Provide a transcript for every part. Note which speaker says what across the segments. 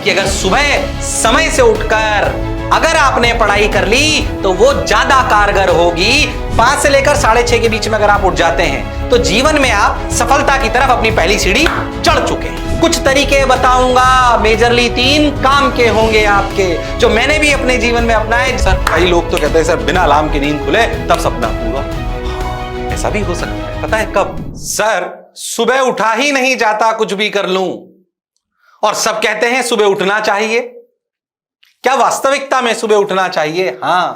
Speaker 1: कि अगर सुबह समय से उठकर अगर आपने पढ़ाई कर ली तो वो ज्यादा कारगर होगी। 5 से लेकर 6:30 के बीच में अगर आप उठ जाते हैं तो जीवन में आप सफलता की तरफ अपनी पहली सीढ़ी चढ़ चुके हैं। कुछ तरीके बताऊंगा, मेजरली 3 काम के होंगे आपके, जो मैंने भी अपने जीवन में अपनाए। सर कई लोग तो कहते हैं सर बिना अलार्म की नींद खुले तब सपना पूरा। ऐसा भी हो सकता है, पता है कब? सर सुबह उठा ही नहीं जाता कुछ भी कर लूं, और सब कहते हैं सुबह उठना चाहिए। क्या वास्तविकता में सुबह उठना चाहिए? हां,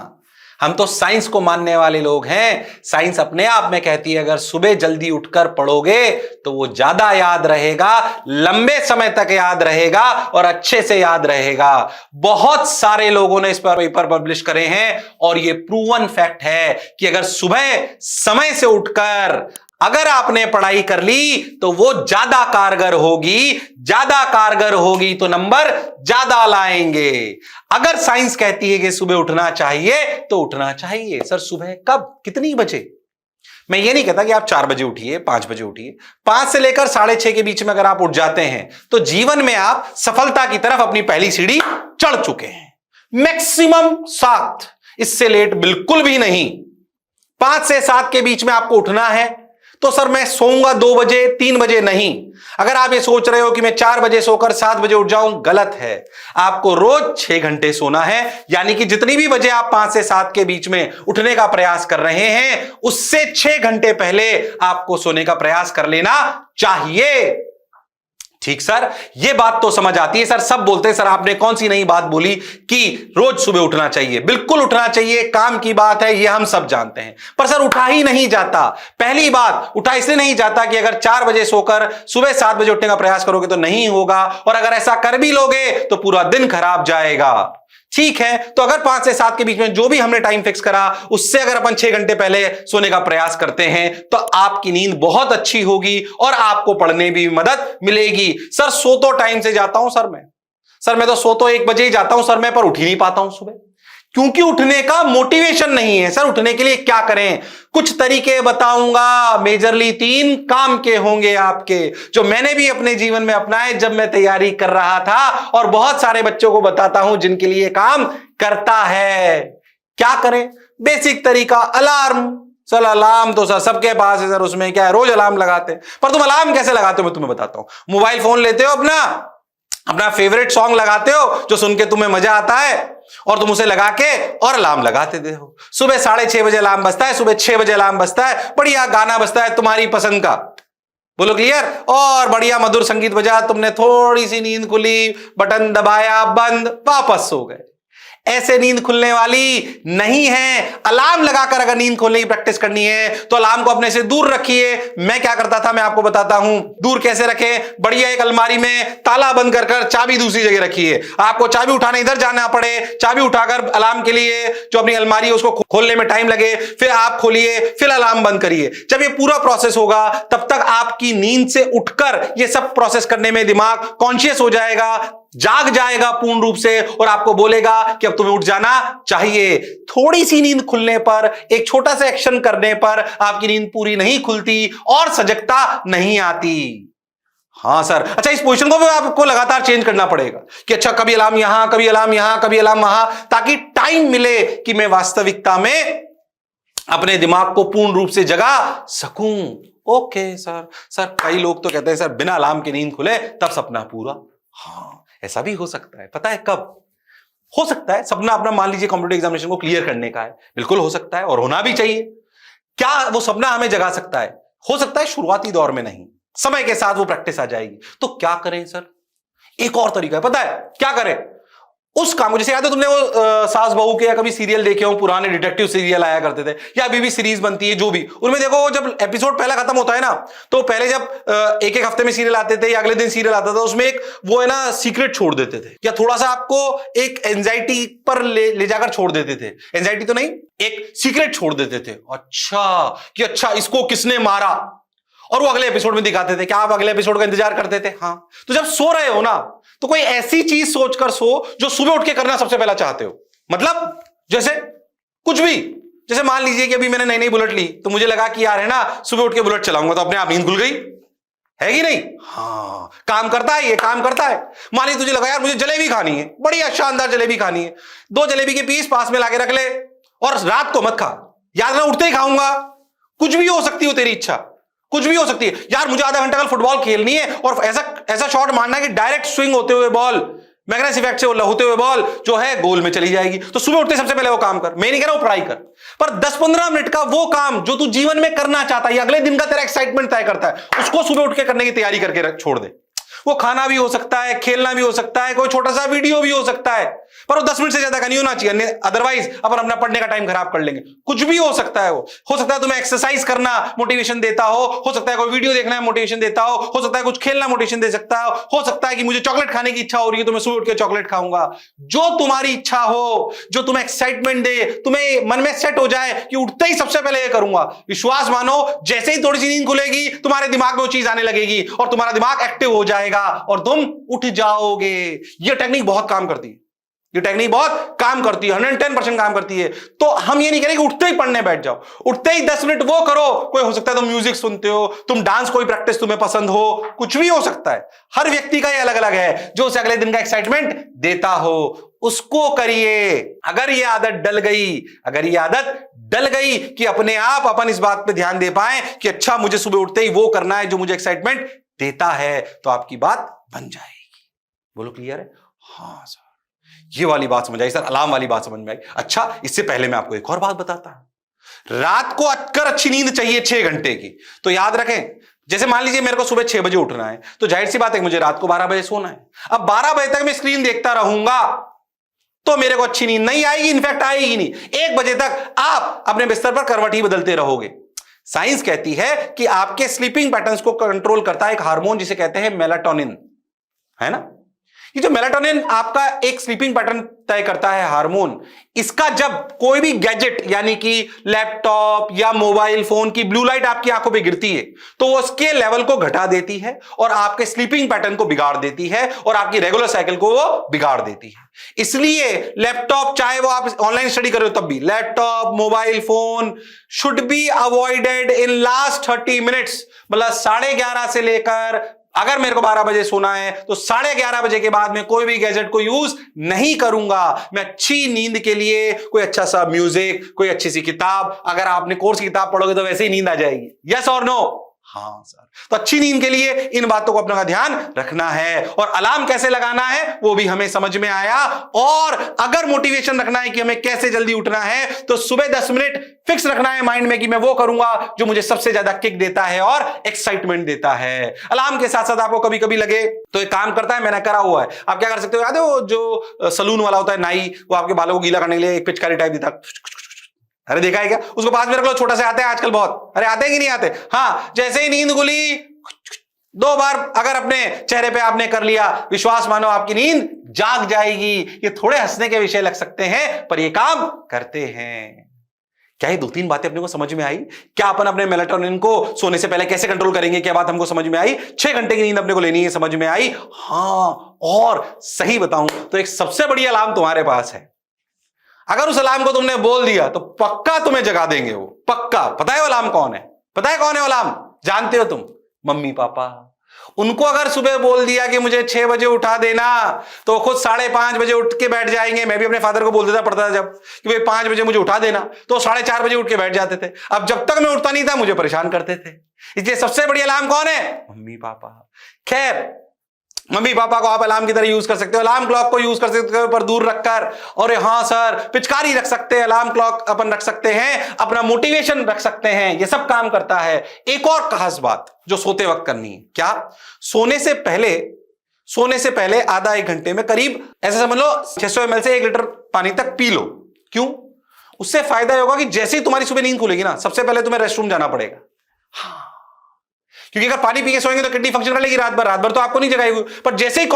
Speaker 1: हम तो साइंस को मानने वाले लोग हैं। साइंस अपने आप में कहती है अगर सुबह जल्दी उठकर पढ़ोगे तो वो ज्यादा याद रहेगा, लंबे समय तक याद रहेगा और अच्छे से याद रहेगा। बहुत सारे लोगों ने इस पर पेपर पब्लिश करे हैं और ये प्रूवन फैक्ट है कि अगर सुबह समय से उठकर अगर आपने पढ़ाई कर ली तो वो ज्यादा कारगर होगी तो नंबर ज्यादा लाएंगे। अगर साइंस कहती है कि सुबह उठना चाहिए तो उठना चाहिए। सर सुबह कब, कितनी बजे? मैं ये नहीं कहता कि आप 4 बजे उठिए, 5 बजे उठिए। 5 से लेकर 6:30 के बीच में अगर आप उठ जाते हैं तो जीवन में आप सफलता की तरफ अपनी पहली सीढ़ी चढ़ चुके हैं। मैक्सिमम 7, इससे लेट बिल्कुल भी नहीं। 5 से 7 के बीच में आपको उठना है तो सर मैं सोऊंगा 2 बजे, 3 बजे नहीं। अगर आप ये सोच रहे हो कि मैं 4 बजे सोकर 7 बजे उठ जाऊं, गलत है। आपको रोज 6 घंटे सोना है, यानी कि जितनी भी बजे आप 5 से 7 के बीच में उठने का प्रयास कर रहे हैं उससे 6 घंटे पहले आपको सोने का प्रयास कर लेना चाहिए। ठीक सर, ये बात तो समझ आती है। सर सब बोलते हैं सर आपने कौन सी नई बात बोली कि रोज सुबह उठना चाहिए। बिल्कुल उठना चाहिए, काम की बात है, ये हम सब जानते हैं। पर सर उठा ही नहीं जाता। पहली बात, उठा इसलिए नहीं जाता कि अगर 4 बजे सोकर सुबह 7 बजे उठने का प्रयास करोगे तो नहीं होगा, और अगर ऐसा कर भी लोगे तो पूरा दिन खराब जाएगा। ठीक है, तो अगर 5 से 7 के बीच में जो भी हमने टाइम फिक्स करा उससे अगर अपन 6 घंटे पहले सोने का प्रयास करते हैं तो आपकी नींद बहुत अच्छी होगी और आपको पढ़ने भी मदद मिलेगी। सर सो तो टाइम से जाता हूं सर मैं तो सो तो 1 बजे ही जाता हूं सर मैं, पर उठ ही नहीं पाता हूं सुबह, क्योंकि उठने का मोटिवेशन नहीं है। सर उठने के लिए क्या करें? कुछ तरीके बताऊंगा, मेजरली 3 काम के होंगे आपके, जो मैंने भी अपने जीवन में अपनाए जब मैं तैयारी कर रहा था, और बहुत सारे बच्चों को बताता हूं जिनके लिए काम करता है। क्या करें? बेसिक तरीका, अलार्म। सर अलार्म तो सर सबके पास है सर, उसमें क्या है, रोज अलार्म लगाते हैं। पर तुम अलार्म कैसे लगाते हो मैं तुम्हें बताता हूं। मोबाइल फोन लेते हो, अपना फेवरेट सॉन्ग लगाते हो जो सुन के तुम्हें मजा आता है, और तुम उसे लगा के और अलार्म लगाते थे हो। सुबह 6:30 बजे अलार्म बजता है, सुबह 6 बजे अलार्म बजता है, बढ़िया गाना बजता है तुम्हारी पसंद का, बोलो क्लियर, और बढ़िया मधुर संगीत बजा, तुमने थोड़ी सी नींद खुली, बटन दबाया, बंद, वापस सो गए। ऐसे नींद खुलने वाली नहीं है। अलार्म लगाकर अगर नींद खोलने की प्रैक्टिस करनी है तो अलार्म को अपने से दूर रखिए। मैं क्या करता था मैं आपको बताता हूं। दूर कैसे रखें? बढ़िया एक अलमारी में ताला बंद कर चाबी दूसरी जगह रखिए। आपको चाबी उठाने इधर जाना पड़े, चाबी उठाकर अलार्म के लिए जो अपनी अलमारी है उसको खोलने में टाइम लगे, फिर आप खोलिए, फिर अलार्म बंद करिए। जब ये पूरा प्रोसेस होगा तब तक आपकी नींद से उठकर ये सब प्रोसेस करने में दिमाग कॉन्शियस हो जाएगा, जाग जाएगा पूर्ण रूप से, और आपको बोलेगा कि अब तुम्हें उठ जाना चाहिए। थोड़ी सी नींद खुलने पर, एक छोटा सा एक्शन करने पर आपकी नींद पूरी नहीं खुलती और सजगता नहीं आती। हां सर, अच्छा इस पोजीशन को भी आपको लगातार चेंज करना पड़ेगा कि अच्छा कभी अलार्म यहां, कभी अलार्म यहां, कभी अलार्म वहां, ताकि टाइम मिले कि मैं वास्तविकता में अपने दिमाग को पूर्ण रूप से जगा सकूं। ओके सर कई लोग तो कहते हैं सर बिना अलार्म के नींद खुले तब सपना पूरा। हाँ, ऐसा भी हो सकता है। पता है कब हो सकता है? सपना अपना मान लीजिए कॉम्पिटिटिव एग्जामिनेशन को क्लियर करने का है, बिल्कुल हो सकता है और होना भी चाहिए। क्या वो सपना हमें जगा सकता है? हो सकता है शुरुआती दौर में नहीं, समय के साथ वो प्रैक्टिस आ जाएगी। तो क्या करें सर? एक और तरीका है, पता है क्या करें? उस काम को, जैसे याद है तुमने वो सास बहू के या कभी सीरियल देखे हो, पुराने डिटेक्टिव सीरियल आया करते थे, या अभी भी सीरीज बनती है जो भी, उनमें देखो जब एपिसोड पहला खत्म होता है ना, तो पहले जब एक हफ्ते में सीरियल आते थे या अगले दिन सीरियल आता था, उसमें एक वो है ना सीक्रेट छोड़ देते थे, या थोड़ा सा आपको एक एंजाइटी पर ले जाकर छोड़ देते थे। एंजाइटी तो नहीं, एक सीक्रेट छोड़ देते थे। अच्छा इसको किसने मारा, और वो अगले एपिसोड में दिखाते थे। क्या आप अगले एपिसोड का इंतजार करते थे? हाँ। तो जब सो रहे हो ना तो कोई ऐसी चीज सोचकर सो जो सुबह उठ के करना सबसे पहला चाहते हो। मतलब जैसे कुछ भी, जैसे मान लीजिए कि अभी मैंने नई बुलेट ली तो मुझे लगा कि यार है ना सुबह उठ के बुलेट चलाऊंगा, तो अपने आप नींद खुल गई। है कि नहीं? हाँ, काम करता है, ये काम करता है। मान ली तुझे लगा यार मुझे जलेबी खानी है, बढ़िया शानदार जलेबी खानी है, 2 जलेबी के पीस पास में लाके रख ले और रात को मत खा, याद ना उठते ही खाऊंगा। कुछ भी हो सकती हो तेरी इच्छा, कुछ भी हो सकती है। यार मुझे आधा घंटा कल फुटबॉल खेलनी है और ऐसा शॉट मारना है कि डायरेक्ट स्विंग होते हुए बॉल, मैग्नेस इफेक्ट से होते हुए बॉल जो है गोल में चली जाएगी। तो सुबह उठते सबसे पहले वो काम कर। मैं नहीं कह रहा हूं पढ़ाई कर, पर 10-15 मिनट का वो काम जो तू जीवन में करना चाहता है, अगले दिन का तेरा एक्साइटमेंट तय करता है, उसको सुबह उठ के करने की तैयारी करके छोड़ दे। वो खाना भी हो सकता है, खेलना भी हो सकता है, कोई छोटा सा वीडियो भी हो सकता है, पर वो 10 मिनट से ज्यादा का नहीं होना चाहिए, अदरवाइज अपन अपना पढ़ने का टाइम खराब कर लेंगे। कुछ भी हो सकता है, वो हो सकता है तुम्हें एक्सरसाइज करना मोटिवेशन देता हो सकता है कोई वीडियो देखना है मोटिवेशन देता हो सकता है कुछ खेलना मोटिवेशन दे सकता हो सकता है कि मुझे चॉकलेट खाने की इच्छा हो रही है तो मैं सुबह उठ के चॉकलेट खाऊंगा। जो तुम्हारी इच्छा हो, जो तुम्हें एक्साइटमेंट दे, तुम्हें मन में सेट हो जाए कि उठते ही सबसे पहले ये करूंगा, विश्वास मानो जैसे ही थोड़ी सी नींद खुलेगी तुम्हारे दिमाग में वो चीज आने लगेगी और तुम्हारा दिमाग एक्टिव हो जाएगा और तुम उठ जाओगे। ये टेक्निक बहुत काम करती है, ये टेक्निक बहुत काम करती है, 110% काम करती है। तो हम ये नहीं कह रहे कि उठते ही पढ़ने बैठ जाओ, उठते ही 10 मिनट वो करो। कोई हो सकता है तुम म्यूजिक सुनते हो, तुम डांस कोई प्रैक्टिस तुम्हें पसंद हो, कुछ भी हो सकता है। हर व्यक्ति का ये अलग अलग है, जो उसे अगले दिन का एक्साइटमेंट देता हो उसको करिए। अगर ये आदत डल गई, अगर ये आदत डल गई कि अपने आप अपन इस बात पे ध्यान दे पाए कि अच्छा मुझे सुबह उठते ही वो करना है जो मुझे एक्साइटमेंट देता है, तो आपकी बात बन जाएगी। बोलो क्लियर है? हाँ सर, ये वाली बात समझ आई सर, अलार्म वाली बात समझ में आई। अच्छा, इससे पहले मैं आपको एक और बात बताता हूं। रात को अटकर अच्छी नींद चाहिए 6 घंटे की, तो याद रखें, जैसे मान लीजिए मेरे को सुबह 6 बजे उठना है, तो जाहिर सी बात है मुझे रात को 12 बजे सोना है। अब 12 बजे तक मैं स्क्रीन देखता रहूंगा तो मेरे को अच्छी नींद नहीं आएगी, इनफैक्ट आएगी नहीं। 1 बजे तक आप अपने बिस्तर पर करवट ही बदलते रहोगे। साइंस कहती है कि आपके स्लीपिंग पैटर्न्स को कंट्रोल करता है एक हार्मोन जिसे कहते हैं मेलाटोनिन, है ना। ये जो मेलाटोनिन आपका एक स्लीपिंग पैटर्न तय करता है हार्मोन, इसका जब कोई भी गैजेट यानी कि लैपटॉप या मोबाइल फोन की ब्लू लाइट आपकी आंखों पे गिरती है तो वो उसके लेवल को घटा देती है और आपके स्लीपिंग पैटर्न को बिगाड़ देती है और आपकी रेगुलर साइकिल को वो बिगाड़ देती है। इसलिए लैपटॉप, चाहे वो आप ऑनलाइन स्टडी कर रहे हो तब भी, laptop mobile phone should be avoided in last 30 minutes. मतलब 11:30 से लेकर, अगर मेरे को 12 बजे सोना है तो 11:30 बजे के बाद में कोई भी गैजेट को यूज नहीं करूंगा। मैं अच्छी नींद के लिए कोई अच्छा सा म्यूजिक, कोई अच्छी सी किताब, अगर आपने कोर्स की किताब पढ़ोगे तो वैसे ही नींद आ जाएगी। यस और नो? हाँ सर। तो अच्छी नींद के लिए इन बातों को अपना ध्यान रखना है और अलार्म कैसे लगाना है वो भी हमें समझ में आया। और अगर मोटिवेशन रखना है कि हमें कैसे जल्दी उठना है तो सुबह 10 मिनट फिक्स रखना है माइंड में कि मैं वो करूंगा जो मुझे सबसे ज्यादा किक देता है और एक्साइटमेंट देता है। अलार्म के साथ साथ आपको कभी कभी लगे तो एक काम करता है, मैंने करा हुआ है, आप क्या कर सकते हो, याद है वो जो सलून वाला होता है नाई, वो आपके बालों को गीला करने के लिए एक पिचकारी टाइप देता है, अरे देखा है क्या? उसको पास में रख लो, छोटा सा आते हैं आजकल बहुत। अरे आते हैं कि नहीं आते? हाँ, जैसे ही नींद खुली 2 बार अगर अपने चेहरे पे आपने कर लिया, विश्वास मानो आपकी नींद जाग जाएगी। ये थोड़े हंसने के विषय लग सकते हैं पर ये काम करते हैं। क्या ये 2-3 बातें अपने को समझ में आई? क्या अपन अपने मेलाटोनिन को सोने से पहले कैसे कंट्रोल करेंगे, क्या बात हमको समझ में आई? 6 घंटे की नींद अपने को लेनी है, समझ में आई? हाँ, और सही बताऊं तो एक सबसे बड़ी अलार्म तुम्हारे पास है। अगर उस अलार्म को तुमने बोल दिया तो पक्का तुम्हें जगा देंगे वो, पक्का। पता है वो अलार्म कौन है? पता है कौन है वो अलार्म? जानते हो तुम? Mummy papa. उनको अगर सुबह बोल दिया कि मुझे 6 बजे उठा देना तो खुद 5:30 बजे उठ के बैठ जाएंगे। मैं भी अपने फादर को बोल देता पड़ता था जब कि भाई 5 बजे मुझे उठा देना, तो 4:30 बजे उठ के बैठ जाते थे। अब जब तक मैं उठता नहीं था मुझे परेशान करते थे। इसलिए सबसे बड़ी अलार्म कौन है? Mummy papa. खैर, मम्मी पापा को आप अलार्म की तरह यूज कर सकते हो, अलार्म क्लॉक को यूज कर सकते हो पर दूर रखकर। और हाँ सर, पिचकारी रख सकते हैं, अलार्म क्लॉक अपन रख सकते हैं, अपना मोटिवेशन रख सकते हैं, ये सब काम करता है। एक और खास बात जो सोते वक्त करनी है, क्या? सोने से पहले आधा 1 घंटे में करीब ऐसे समझ लो 600 ml से 1 लीटर पानी तक पी लो। क्यों? उससे फायदा होगा कि जैसे ही तुम्हारी सुबह नींद खुलेगी ना, सबसे पहले तुम्हें रेस्टरूम जाना पड़ेगा। हाँ, क्योंकि अगर पानी पी के सोएंगे तो किडनी फंक्शन कर लेगी रात भर तो आपको नहीं जगाएगी, पर जैसे ही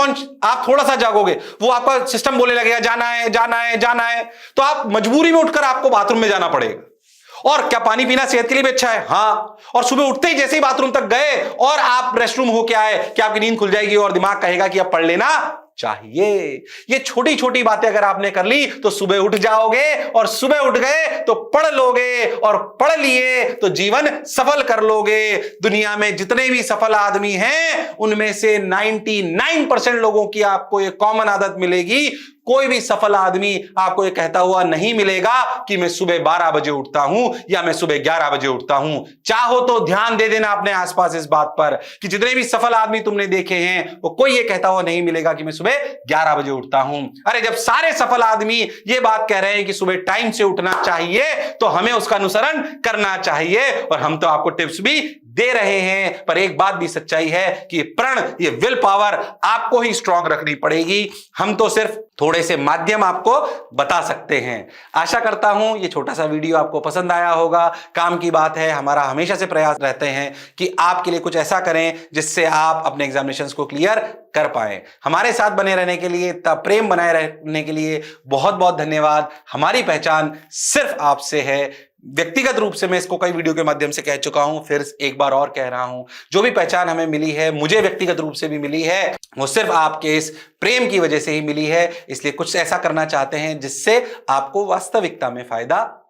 Speaker 1: आप थोड़ा सा जागोगे वो आपका सिस्टम बोले लगेगा जाना है जाना है जाना है, तो आप मजबूरी में उठकर आपको बाथरूम में जाना पड़ेगा। और क्या पानी पीना सेहत के लिए भी अच्छा है? हाँ। और सुबह उठते ही जैसे ही बाथरूम तक गए और आप रेस्टरूम होके आए कि आपकी नींद खुल जाएगी और दिमाग कहेगा कि अब पढ़ लेना चाहिए। ये छोटी छोटी बातें अगर आपने कर ली तो सुबह उठ जाओगे, और सुबह उठ गए तो पढ़ लोगे, और पढ़ लिए तो जीवन सफल कर लोगे। दुनिया में जितने भी सफल आदमी हैं उनमें से 99% लोगों की आपको ये कॉमन आदत मिलेगी। कोई भी सफल आदमी आपको ये कहता हुआ नहीं मिलेगा कि मैं सुबह 12 बजे उठता हूं या मैं सुबह 11 बजे उठता हूं। चाहो तो ध्यान दे देना अपने आसपास इस बात पर कि जितने भी सफल आदमी तुमने देखे हैं वो कोई ये कहता हुआ नहीं मिलेगा कि मैं सुबह 11 बजे उठता हूं। अरे जब सारे सफल आदमी ये बात कह रहे हैं कि सुबह टाइम से उठना चाहिए तो हमें उसका अनुसरण करना चाहिए, और हम तो आपको टिप्स भी दे रहे हैं। पर एक बात भी सच्चाई है कि प्रण, ये विल पावर आपको ही स्ट्रांग रखनी पड़ेगी। हम तो सिर्फ थोड़े से माध्यम आपको बता सकते हैं। आशा करता हूं ये छोटा सा वीडियो आपको पसंद आया होगा। काम की बात है, हमारा हमेशा से प्रयास रहते हैं कि आपके लिए कुछ ऐसा करें जिससे आप अपने एग्जामिनेशंस को क्लियर कर पाएं। हमारे साथ बने रहने के लिए, इतना प्रेम बनाए रहने के लिए बहुत बहुत धन्यवाद। हमारी पहचान सिर्फ आपसे है। व्यक्तिगत रूप से मैं इसको कई वीडियो के माध्यम से कह चुका हूं, फिर एक बार और कह रहा हूं, जो भी पहचान हमें मिली है, मुझे व्यक्तिगत रूप से भी मिली है, वो सिर्फ आपके इस प्रेम की वजह से ही मिली है। इसलिए कुछ ऐसा करना चाहते हैं जिससे आपको वास्तविकता में फायदा